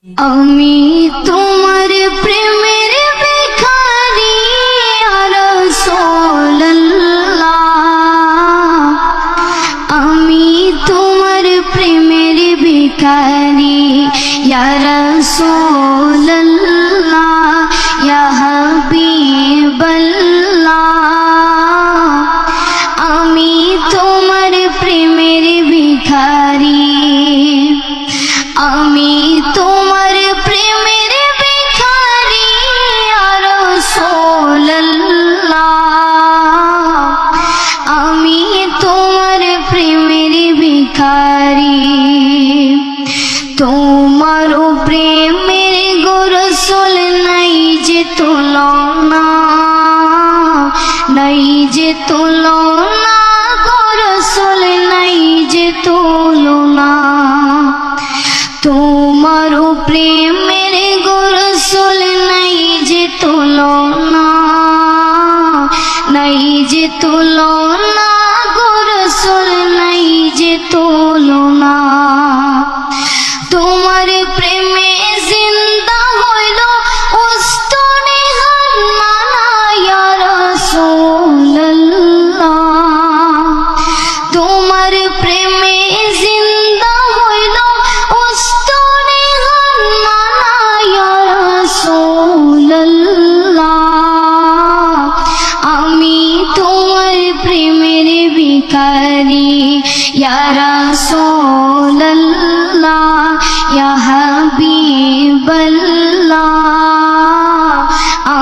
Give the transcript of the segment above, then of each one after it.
আমি তোমার প্রেমের ভিখারি ইয়া রাসূলুল্লাহ, আমি তোমার প্রেমের ভিখারি ইয়া রাসূলুল্লাহ, ইয়া হাবিবাল্লাহ, আমি তোমার প্রেমের ভিখারি, আমি তোমার প্রেমের ভিখারি ইয়া রাসূলুল্লাহ, আমি তোমার প্রেমের ভিখারি। তোমার প্রেমের গো রাসূল নাই যে তুলনা, নাই যে তুলনা গো রাসূল নাই যে তুলনা। তোমার প্রেমের গো রাসূল নাই যে তুলনা, নাই যে তুলনা গো রাসূল নাই যে তুলনা। তোমার প্রেমে জিন্দা হইল উস্তনে হান্নানা ইয়া রাসূলুল্লাহ, তোমার প্রেমে জিন্দা হইল উস্তনে হান্নানা ইয়া রাসূলুল্লাহ, আমি তোমার প্রেমের ভিখারি ইয়া রাসূলুল্লাহ, ইয়া হাবিবাল্লাহ,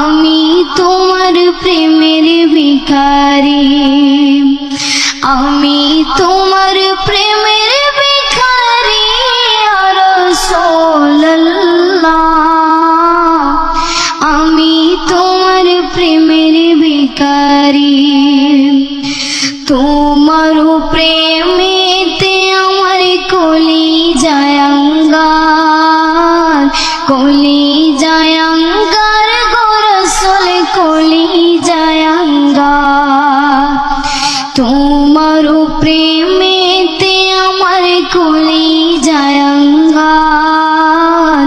আমি তোমার প্রেমের ভিখারি, আমি তোমার প্রেমের ভিখারি ইয়া রাসূলুল্লাহ, আমি তোমার প্রেমের ভিখারি। তোমার প্রেমেতে আমার কলিজায় আঙ্গার, কলিজায় আঙ্গার গো রাসূল কলিজায় আঙ্গার। তোমার প্রেমেতে আমার কলিজায় আঙ্গার,